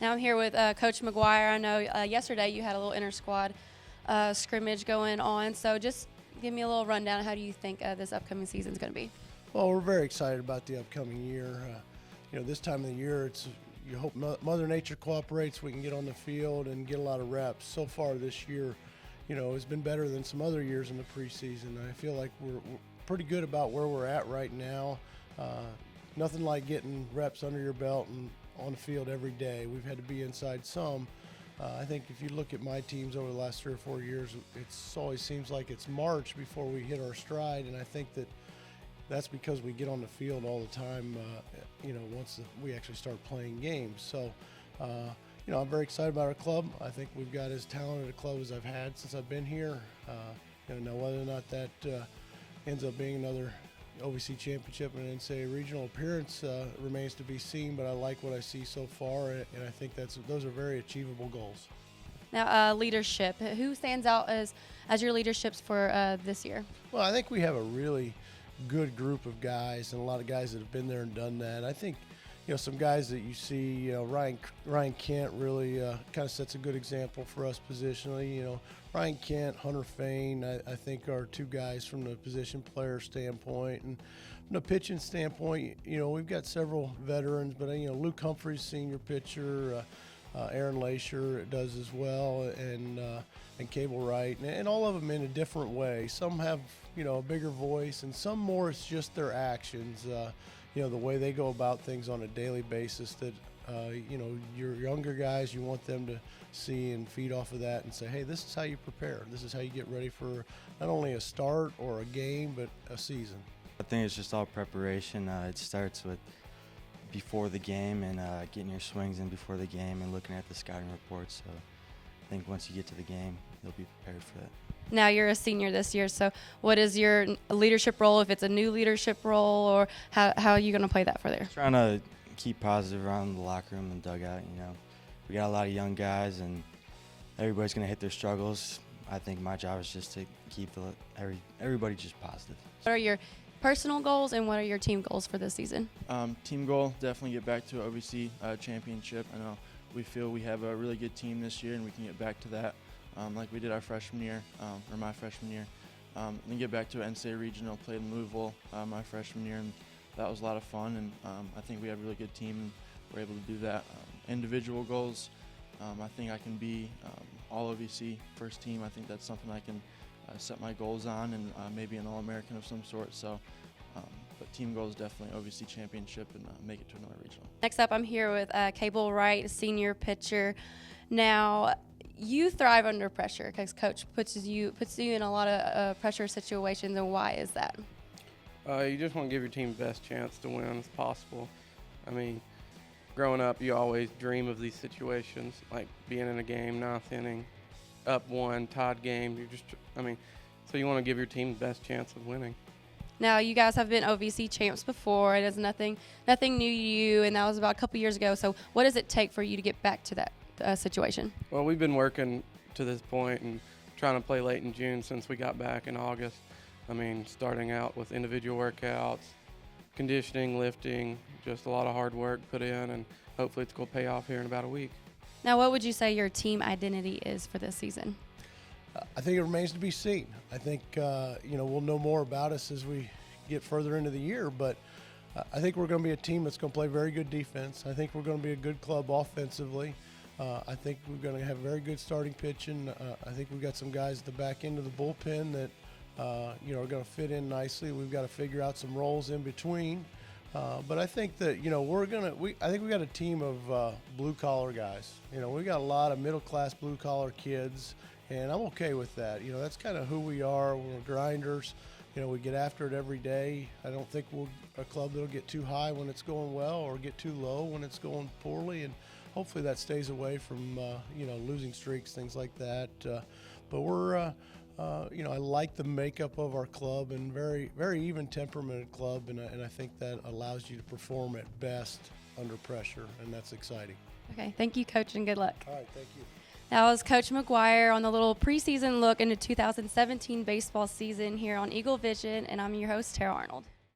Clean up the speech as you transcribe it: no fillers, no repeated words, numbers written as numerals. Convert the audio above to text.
Now I'm here with Coach McGuire. I know yesterday you had a little inter-squad scrimmage going on, so just give me a little rundown. How do you think this upcoming season is going to be? Well, we're very excited about the upcoming year. This time of the year, you hope Mother Nature cooperates. We can get on the field and get a lot of reps. So far this year, it's been better than some other years in the preseason. I feel like we're pretty good about where we're at right now. Nothing like getting reps under your belt and on the field every day. We've had to be inside some. I think if you look at my teams over the last 3 or 4 years, it always seems like it's March before we hit our stride, and I think that's because we get on the field all the time, once we actually start playing games. So, I'm very excited about our club. I think we've got as talented a club as I've had since I've been here. Now whether or not that ends up being another OVC Championship and an NCAA regional appearance remains to be seen, but I like what I see so far, and I think those are very achievable goals. Now, leadership. Who stands out as your leaderships for this year? Well, I think we have a really good group of guys and a lot of guys that have been there and done that. I think, some guys that you see, Ryan Kent really kind of sets a good example for us positionally. Ryan Kent, Hunter Fain, I think are two guys from the position player standpoint. And from the pitching standpoint, we've got several veterans, but, Luke Humphreys, senior pitcher, Aaron Lasher does as well, and Cable Wright, and all of them in a different way. Some have, a bigger voice, and some more it's just their actions, the way they go about things on a daily basis that, your younger guys, you want them to see and feed off of that and say, hey, this is how you prepare. This is how you get ready for not only a start or a game, but a season. I think it's just all preparation. It starts with before the game and getting your swings in before the game and looking at the scouting reports. So I think once you get to the game, you'll be prepared for that. Now you're a senior this year, so what is your leadership role, if it's a new leadership role, or how are you going to play that for there? Trying to keep positive around the locker room and dugout. We got a lot of young guys and everybody's going to hit their struggles. I think my job is just to keep everybody just positive. What are your personal goals and what are your team goals for this season? Team goal, definitely get back to OVC championship. I know we feel we have a really good team this year and we can get back to that like we did our freshman year, or my freshman year. Then get back to an NCAA regional, played in Louisville my freshman year, and that was a lot of fun, and I think we have a really good team and we're able to do that. Individual goals, I think I can be all OVC first team. I think that's something I can set my goals on, and maybe an All-American of some sort. So, but team goals definitely OVC championship and make it to another regional. Next up, I'm here with Cable Wright, senior pitcher. Now, you thrive under pressure because Coach puts you in a lot of pressure situations, and why is that? You just want to give your team the best chance to win as possible. I mean, growing up, you always dream of these situations, like being in a game, 9th inning, up 1, tied game. So you want to give your team the best chance of winning. Now, you guys have been OVC champs before. It is nothing new to you, and that was about a couple years ago. So what does it take for you to get back to that situation? Well, we've been working to this point and trying to play late in June since we got back in August. Starting out with individual workouts, conditioning, lifting, just a lot of hard work put in, and hopefully it's going to pay off here in about a week. Now, what would you say your team identity is for this season? I think it remains to be seen. I think, we'll know more about us as we get further into the year, but I think we're going to be a team that's going to play very good defense. I think we're going to be a good club offensively. I think we're going to have very good starting pitching. I think we've got some guys at the back end of the bullpen that, are going to fit in nicely. We've got to figure out some roles in between. But I think that, I think we got a team of blue-collar guys. We got a lot of middle-class blue-collar kids, and I'm okay with that. That's kind of who we are. We're grinders. We get after it every day. I don't think we're a club that'll get too high when it's going well or get too low when it's going poorly, and hopefully that stays away from, losing streaks, things like that. But we're, I like the makeup of our club, and very, very even temperamented club, and I think that allows you to perform at best under pressure, and that's exciting. Okay, thank you, Coach, and good luck. All right, thank you. That was Coach McGuire on the little preseason look into 2017 baseball season here on Eagle Vision, and I'm your host, Tara Arnold.